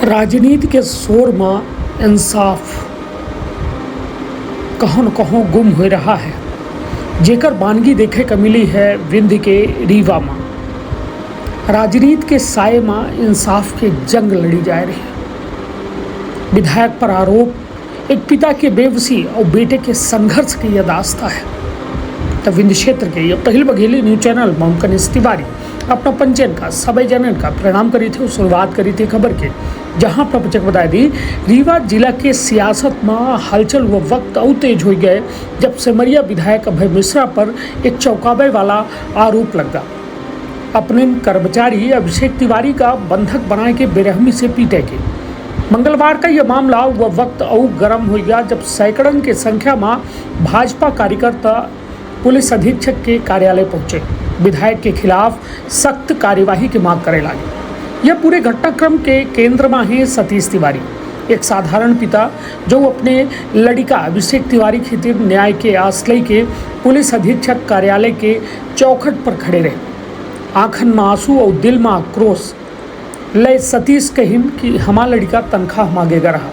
राजनीति के शोर में इंसाफ कहों न कहों गुम हो रहा है, जेकर बानगी देखे क मिली है विंध्य के रीवा में। राजनीति के साये में इंसाफ के जंग लड़ी जा रही है। विधायक पर आरोप एक पिता के बेबसी और बेटे के संघर्ष की यह दास्ता है। तब विंध्य क्षेत्र के ये पहल बघेली न्यूज चैनल ममकनिस तिवारी अपना पंचन का सभी जनन का प्रणाम करी थे। शुरुआत करी थी खबर के, जहां प्रपंचक बता दी रीवा जिला के सियासत में हलचल वो वक्त और तेज हो गए जब सिमरिया विधायक अभय मिश्रा पर एक चौंकावे वाला आरोप लगा। अपने कर्मचारी अभिषेक तिवारी का बंधक बनाए के बेरहमी से पीटे के। मंगलवार का यह मामला वह वक्त और गर्म हो गया जब सैकड़ों की संख्या में भाजपा कार्यकर्ता पुलिस अधीक्षक के कार्यालय पहुंचे। विधायक के खिलाफ सख्त कार्यवाही की मांग करे लगे। यह पूरे घटनाक्रम के केंद्र में है सतीश तिवारी, एक साधारण पिता जो अपने लड़का अभिषेक तिवारी खातिर न्याय के आस के पुलिस अधीक्षक कार्यालय के चौखट पर खड़े रहे। आंखन में आंसू और दिल में आक्रोश लय सतीश कहिन कि हमारा लड़का तनख्वाह मांगेगा रहा,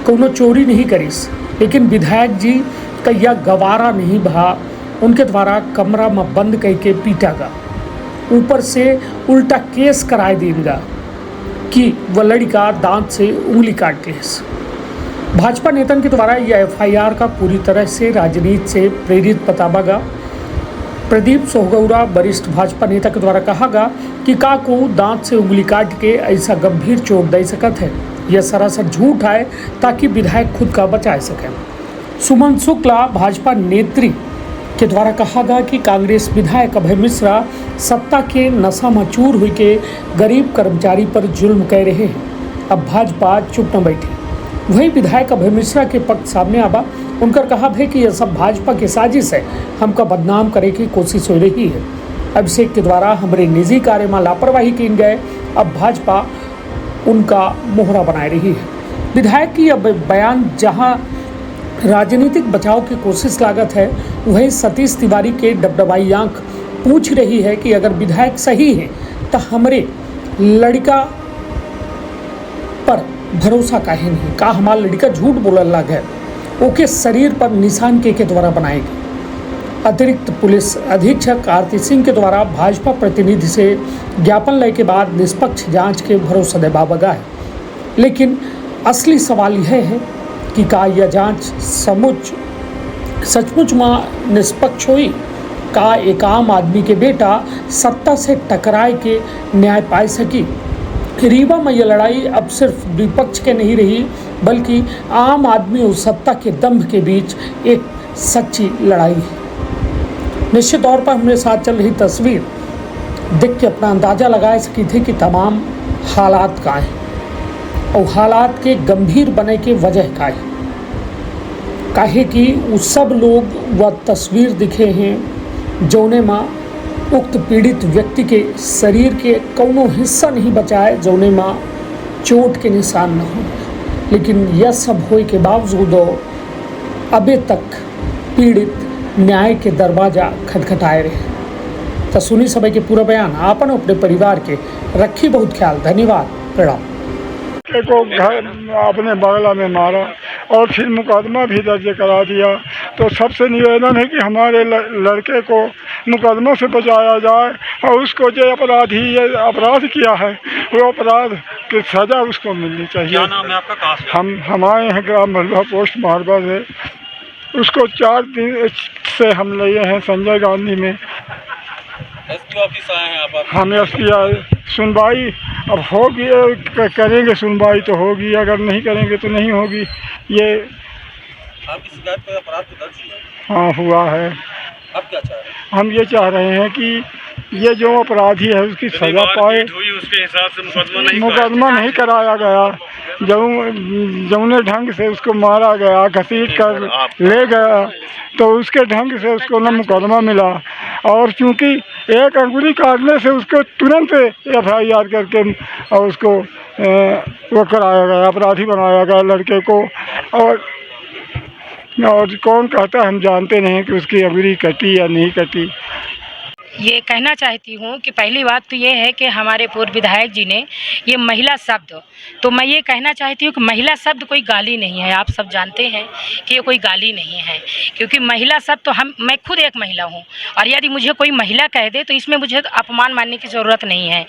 कोनो चोरी नहीं करीस, लेकिन विधायक जी का यह गवारा नहीं भा। उनके द्वारा कमरा में बंद करके पीटागा, ऊपर से उल्टा केस कराए देगा कि वह लड़का दांत से उंगली काट ले। भाजपा नेतन के द्वारा यह एफआईआर का पूरी तरह से राजनीति से प्रेरित बतावागा। प्रदीप सोहगौरा वरिष्ठ भाजपा नेता के द्वारा कहागा कि का को दांत से उंगली काट के ऐसा गंभीर चोट दे सकत है। यह सरासर झूठ है ताकि विधायक खुद का बचा सके। सुमन शुक्ला भाजपा नेत्री के द्वारा कहा गया कि कांग्रेस विधायक अभय मिश्रा सत्ता के नशा में चूर हुई के गरीब कर्मचारी पर जुल्म कर रहे हैं। अब भाजपा चुप न बैठी। वही विधायक अभय मिश्रा के पक्ष सामने आवा। उनका कहा है कि यह सब भाजपा की साजिश है, हमका बदनाम करे की कोशिश हो रही है। अभिषेक के द्वारा हमारे निजी कार्य में लापरवाही की गए, अब भाजपा उनका मोहरा बनाए रही है। विधायक की अब बयान जहां राजनीतिक बचाव की कोशिश लागत है, वहीं सतीश तिवारी के डबडबाई आंख पूछ रही है कि अगर विधायक सही है तो हमारे लड़का पर भरोसा काहे नहीं, का हमारा लड़का झूठ बोलने लग है, ओके शरीर पर निशान के द्वारा बनाएगी। अतिरिक्त पुलिस अधीक्षक आरती सिंह के द्वारा भाजपा प्रतिनिधि से ज्ञापन लेने के बाद निष्पक्ष जांच के भरोसा दिलाया है। लेकिन असली सवाल यह है कि का यह जांच सचमुच में निष्पक्ष हुई? का एक आम आदमी के बेटा सत्ता से टकराए के न्याय पाए सकी? रीवा में यह लड़ाई अब सिर्फ विपक्ष के नहीं रही, बल्कि आम आदमी और सत्ता के दंभ के बीच एक सच्ची लड़ाई है। निश्चित तौर पर हमारे साथ चल रही तस्वीर देख के अपना अंदाज़ा लगा सकी थे कि तमाम हालात का है और हालात के गंभीर बने के वजह का है। काहे कि वो सब लोग वह तस्वीर दिखे हैं जौने में उक्त पीड़ित व्यक्ति के शरीर के कोनो हिस्सा नहीं बचाए, जौने में चोट के निशान न हो। लेकिन यह सब होए के बावजूद अभी तक पीड़ित न्याय के दरवाजा खटखटाए रहे। तो सुनी समय के पूरा बयान आपन अपने परिवार के रखी बहुत ख्याल। धन्यवाद, प्रणाम। को घर अपने बगला में मारा और फिर मुकदमा भी दर्ज करा दिया। तो सबसे निवेदन है कि हमारे लड़के को मुकदमा से बचाया जाए और उसको जो अपराधी ये अपराध किया है वो अपराध की सज़ा उसको मिलनी चाहिए। क्या नाम है आपका? कहाँ से? हम आए हैं ग्राम मलुआ पोस्ट मारबा से। उसको 4 दिन से हम लिए हैं संजय गांधी में। एसपी ऑफिस आए हैं आप? हम एसपी आए। सुनवाई अब होगी, करेंगे सुनवाई तो होगी, अगर नहीं करेंगे तो नहीं होगी। ये आपकी शिकायत पर अपराध तो दर्ज हुआ? हाँ, हुआ है। अब क्या चाह रहे हैं? हम ये चाह रहे हैं कि ये जो अपराधी है उसकी सज़ा पाए। उसके हिसाब से मुकदमा नहीं कराया गया, जौने ढंग से उसको मारा गया, घसीट कर ले गया, तो उसके ढंग से उसको न मुकदमा मिला। और चूँकि एक अंगुली काटने से उसको तुरंत एफआईआर करके और उसको वो कराया गया, अपराधी बनाया गया लड़के को। और कौन कहता है हम जानते नहीं कि उसकी अंगुली कटी या नहीं कटी। ये कहना चाहती हूँ कि पहली बात तो ये है कि हमारे पूर्व विधायक जी ने ये महिला शब्द, तो मैं ये कहना चाहती हूँ कि महिला शब्द कोई गाली नहीं है। आप सब जानते हैं कि ये कोई गाली नहीं है, क्योंकि महिला शब्द तो मैं खुद एक महिला हूँ, और यदि मुझे कोई महिला कह दे तो इसमें मुझे अपमान मानने की ज़रूरत नहीं है,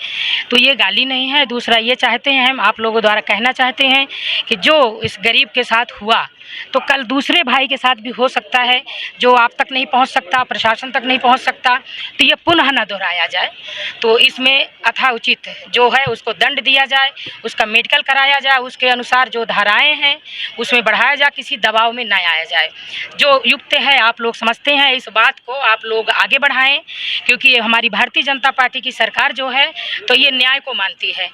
तो ये गाली नहीं है। दूसरा ये चाहते हैं, हम आप लोगों द्वारा कहना चाहते हैं कि जो इस गरीब के साथ हुआ तो कल दूसरे भाई के साथ भी हो सकता है, जो आप तक नहीं पहुंच सकता, प्रशासन तक नहीं पहुंच सकता, तो ये पुनः न दोहराया जाए। तो इसमें यथोचित जो है उसको दंड दिया जाए, उसका मेडिकल कराया जाए, उसके अनुसार जो धाराएं हैं उसमें बढ़ाया जाए, किसी दबाव में न आया जाए। जो युक्त है आप लोग समझते हैं, इस बात को आप लोग आगे बढ़ाएं, क्योंकि ये हमारी भारतीय जनता पार्टी की सरकार जो है तो ये न्याय को मानती है।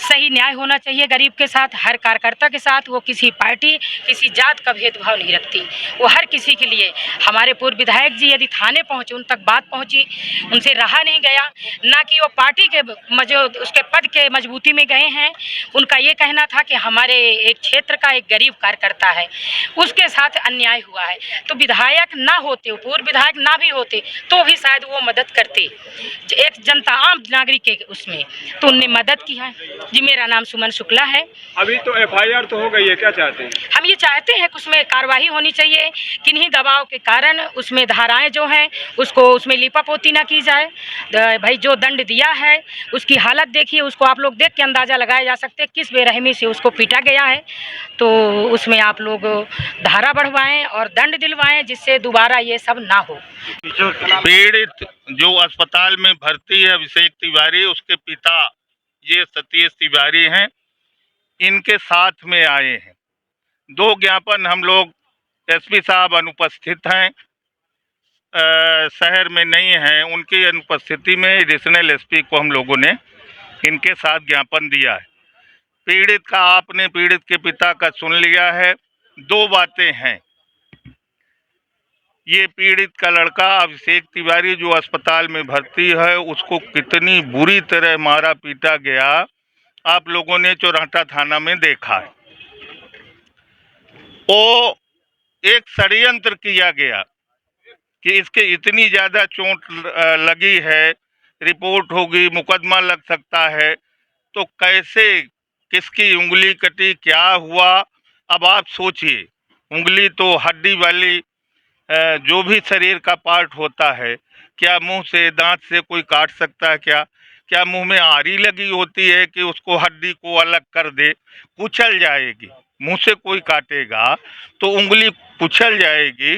सही न्याय होना चाहिए गरीब के साथ, हर कार्यकर्ता के साथ। वो किसी पार्टी, किसी जात का भेदभाव नहीं रखती, वो हर किसी के लिए। हमारे पूर्व विधायक जी यदि थाने पहुंचे, उन तक बात पहुंची, उनसे रहा नहीं गया, ना कि वो पार्टी के उसके पद के मजबूती में गए हैं। उनका ये कहना था कि हमारे एक क्षेत्र का एक गरीब कार्यकर्ता है, उसके साथ अन्याय हुआ है, तो विधायक ना होते, पूर्व विधायक ना भी होते तो भी शायद वो मदद करते, एक जनता आम नागरिक के उसमें, तो उनने मदद की है। जी मेरा नाम सुमन शुक्ला है। अभी तो FIR तो हो गई है, क्या चाहते हैं? हम ये चाहते हैं कि उसमें कार्रवाई होनी चाहिए, किन्हीं दबाव के कारण उसमें धाराएं जो हैं उसको उसमें लिपापोती ना की जाए। भाई जो दंड दिया है उसकी हालत देखिए, उसको आप लोग देख के अंदाज़ा लगाया जा सकते हैं किस बेरहमी से उसको पीटा गया है। तो उसमें आप लोग धारा बढ़वाएं और दंड दिलवाएं, जिससे दोबारा ये सब ना हो। पीड़ित जो अस्पताल में भर्ती है अभिषेक तिवारी, उसके पिता ये सतीश तिवारी हैं, इनके साथ में आए हैं। 2 ज्ञापन हम लोग, SP साहब अनुपस्थित हैं, शहर में नहीं हैं, उनकी अनुपस्थिति में एडिशनल SP को हम लोगों ने इनके साथ ज्ञापन दिया है। पीड़ित का आपने पीड़ित के पिता का सुन लिया है। 2 बातें हैं, ये पीड़ित का लड़का अभिषेक तिवारी जो अस्पताल में भर्ती है, उसको कितनी बुरी तरह मारा पीटा गया आप लोगों ने चौराहा थाना में देखा है। वो एक षड्यंत्र किया गया कि इसके इतनी ज़्यादा चोट लगी है, रिपोर्ट होगी, मुकदमा लग सकता है, तो कैसे, किसकी उंगली कटी, क्या हुआ। अब आप सोचिए, उंगली तो हड्डी वाली जो भी शरीर का पार्ट होता है, क्या मुंह से, दांत से कोई काट सकता है? क्या मुंह में आरी लगी होती है कि उसको हड्डी को अलग कर दे? कुचल जाएगी। मुंह से कोई काटेगा तो उंगली कुचल जाएगी।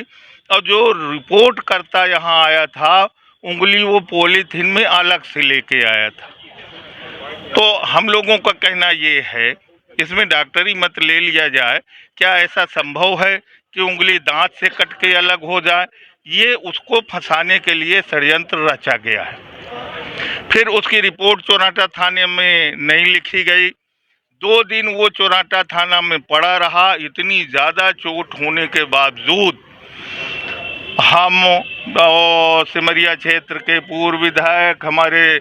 और जो रिपोर्ट करता यहाँ आया था, उंगली वो पॉलीथीन में अलग से लेके आया था। तो हम लोगों का कहना ये है, इसमें डॉक्टरी मत ले लिया जाए। क्या ऐसा संभव है कि उंगली दांत से कट के अलग हो जाए? ये उसको फंसाने के लिए षड्यंत्र रचा गया है। फिर उसकी रिपोर्ट चौराहा थाने में नहीं लिखी गई। 2 दिन वो चौराहा थाना में पड़ा रहा। इतनी ज़्यादा चोट होने के बावजूद हम सिमरिया क्षेत्र के पूर्व विधायक, हमारे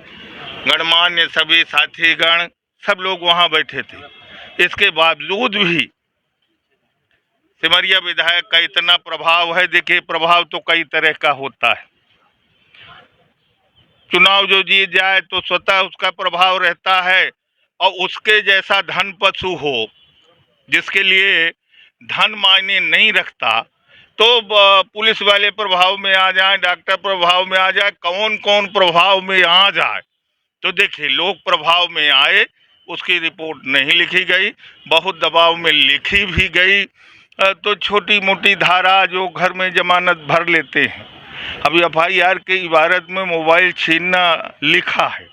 गणमान्य सभी साथीगण, सब लोग वहाँ बैठे थे। इसके बावजूद भी सिमरिया विधायक का इतना प्रभाव है। देखिए, प्रभाव तो कई तरह का होता है। चुनाव जो जीत जाए तो स्वतः उसका प्रभाव रहता है, और उसके जैसा धन पशु हो जिसके लिए धन मायने नहीं रखता, तो पुलिस वाले प्रभाव में आ जाए, डॉक्टर प्रभाव में आ जाए, कौन कौन प्रभाव में आ जाए। तो देखिए, लोग प्रभाव में आए, उसकी रिपोर्ट नहीं लिखी गई, बहुत दबाव में लिखी भी गई। तो छोटी मोटी धारा जो घर में जमानत भर लेते हैं। अभी FIR के इबारत में मोबाइल छीनना लिखा है।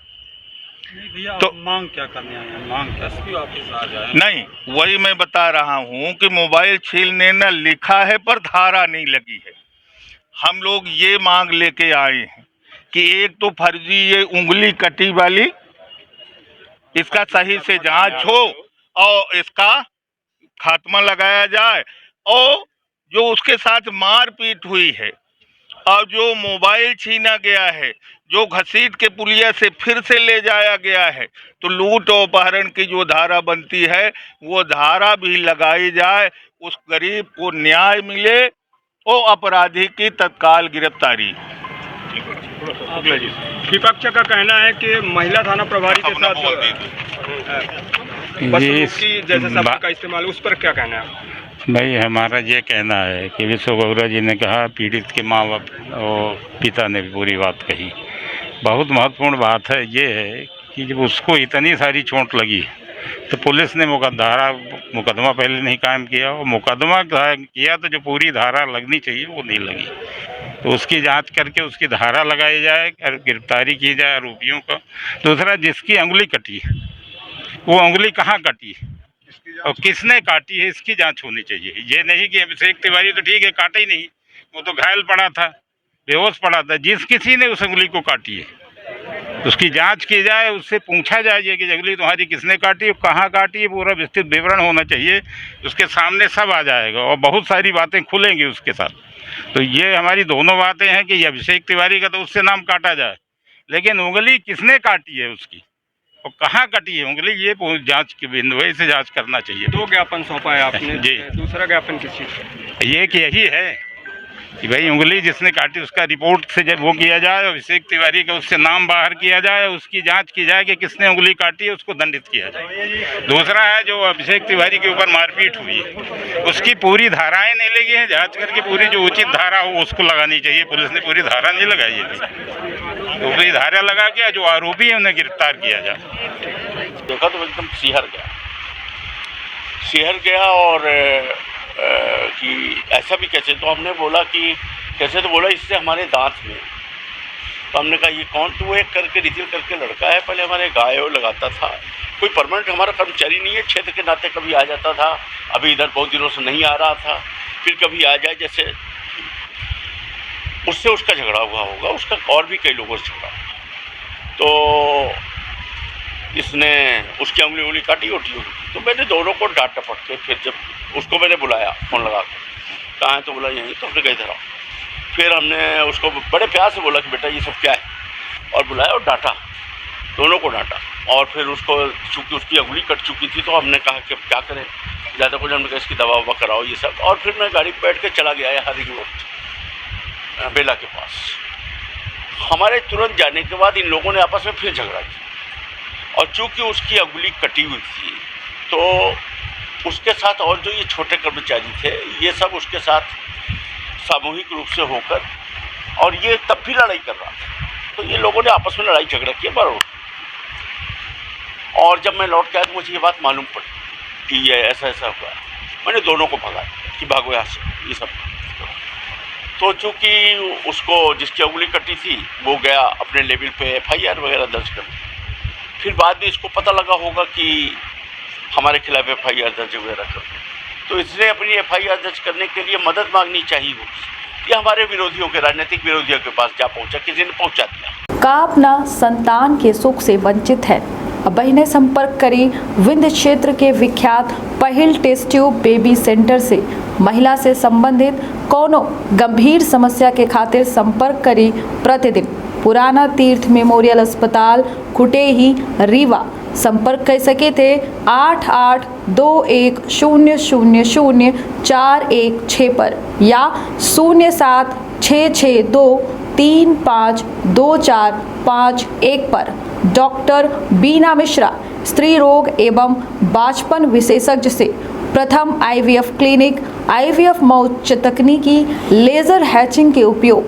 तो मांग क्या करने आए हैं? मांग SP ऑफिस आ जाए? नहीं, वही मैं बता रहा हूँ कि मोबाइल छीनने न लिखा है पर धारा नहीं लगी है। हम लोग ये मांग लेके आए हैं कि एक तो फर्जी ये उंगली कटी वाली, इसका सही से जांच हो और इसका खात्मा लगाया जाए। और जो उसके साथ मारपीट हुई है और जो मोबाइल छीना गया है, जो घसीट के पुलिया से फिर से ले जाया गया है, तो लूट और अपहरण की जो धारा बनती है वो धारा भी लगाई जाए। उस गरीब को न्याय मिले और अपराधी की तत्काल गिरफ्तारी। विपक्ष का कहना है कि महिला थाना प्रभारी के साथ बदसलूकी जैसे शब्द का इस्तेमाल, उस पर क्या कहना है? भाई हमारा ये कहना है कि विश्व गौरा जी ने कहा, पीड़ित के माँ बाप और पिता ने भी पूरी बात कही। बहुत महत्वपूर्ण बात है ये है कि जब उसको इतनी सारी चोट लगी तो पुलिस ने मुकदमा पहले नहीं कायम किया, और मुकदमा किया तो जो पूरी धारा लगनी चाहिए वो नहीं लगी। तो उसकी जांच करके उसकी धारा लगाई जाए और गिरफ्तारी की जाए आरोपियों का। दूसरा, जिसकी उंगली कटी वो उंगली कहाँ कटी और किसने काटी है, इसकी जांच होनी चाहिए। ये नहीं कि अभिषेक तिवारी तो ठीक है, काटा ही नहीं, वो तो घायल पड़ा था, बेहोश पड़ा था। जिस किसी ने उस उंगली को काटी है उसकी जांच की जाए, उससे पूछा जाए कि उंगली तुम्हारी किसने काटी है, कहाँ काटी है, पूरा विस्तृत विवरण होना चाहिए। उसके सामने सब आ जाएगा और बहुत सारी बातें खुलेंगी उसके साथ। तो ये हमारी दोनों बातें हैं कि अभिषेक तिवारी का तो उससे नाम काटा जाए, लेकिन उंगली किसने काटी है उसकी और कहाँ कटी है उंगली, ये जांच की बिंदु से जांच करना चाहिए। 2 ज्ञापन सौंपा है आपने जी। दूसरा ज्ञापन किस चीज़ का? ये कि यही है कि भाई उंगली जिसने काटी उसका रिपोर्ट से जब वो किया जाए, अभिषेक तिवारी का उससे नाम बाहर किया जाए, उसकी जांच की जाए कि किसने उंगली काटी है, उसको दंडित किया जाए। दूसरा है जो अभिषेक तिवारी के ऊपर मारपीट हुई है उसकी पूरी धाराएं नहीं लगी हैं, जांच करके पूरी जो उचित धारा हो उसको लगानी चाहिए। पुलिस ने पूरी धारा नहीं लगाई है, तो पूरी धारा लगा के जो आरोपी है उन्हें गिरफ्तार किया जाए। देखा तो एकदम सिहर गया और कि ऐसा भी कैसे, तो हमने बोला कि कैसे, तो बोला इससे हमारे दांत में। तो हमने कहा ये कौन? तो वो एक करके रितिल करके लड़का है, पहले हमारे गाय लगाता था, कोई परमानेंट हमारा कर्मचारी नहीं है, क्षेत्र के नाते कभी आ जाता था, अभी इधर बहुत दिनों से नहीं आ रहा था, फिर कभी आ जाए, जैसे उससे उसका झगड़ा हुआ होगा, उसका और भी कई लोगों से झगड़ा। तो इसने उसकी उंगली काटी होती होगी। तो मैंने दोनों को डांट डपट के फिर जब उसको मैंने बुलाया फ़ोन लगा के, कहाँ है? तो बोला यहीं। तो हमने कहीं इधर आओ। फिर हमने उसको बड़े प्यार से बोला कि बेटा ये सब क्या है, और बुलाया और डांटा, दोनों को डांटा। और फिर उसको चूँकि उसकी उंगली कट चुकी थी तो हमने कहा कि क्या करें, ज़्यादा कुछ, हमने कहा इसकी दवा ववा कराओ ये सब। और फिर मैं गाड़ी पर बैठ के चला गया हरी रोड बेला के पास। हमारे तुरंत जाने के बाद इन लोगों ने आपस में फिर झगड़ा किया, और चूँकि उसकी उंगली कटी हुई थी तो उसके साथ और जो ये छोटे कर्मचारी थे ये सब उसके साथ सामूहिक रूप से होकर, और ये तब भी लड़ाई कर रहा था, तो ये लोगों ने आपस में लड़ाई झगड़ा किया बराबर। और जब मैं लौट के आया तो मुझे ये बात मालूम पड़ी कि ये ऐसा ऐसा हुआ, मैंने दोनों को भगाया कि भागो यहाँ से, ये सब। तो चूँकि उसको जिसकी उंगली कटी थी वो गया अपने लेवल पे FIR वगैरह दर्ज करने। फिर बाद में इसको पता लगा होगा कि हमारे खिलाफ FIR दर्ज वगैरह कर, तो इसने अपनी FIR दर्ज करने के लिए मदद मांगनी चाहिए होगी। ये हमारे विरोधियों के, राजनीतिक विरोधियों के पास जा पहुंचा, किसी ने पहुंचा दिया। का अपना संतान के सुख से वंचित है। अब बहनें संपर्क करी विंध्य क्षेत्र के विख्यात पहिल टेस्ट ट्यूब बेबी सेंटर से। महिला से संबंधित कोनो गंभीर समस्या के खातिर संपर्क करी प्रतिदिन पुराना तीर्थ मेमोरियल अस्पताल कुटेही रीवा। संपर्क कर सके थे 8821000416 पर या 0766235245 पर। डॉक्टर बीना मिश्रा स्त्री रोग एवं बांझपन विशेषज्ञ से प्रथम IVF क्लिनिक, IVF मौच तकनीकी, लेजर हैचिंग के उपयोग,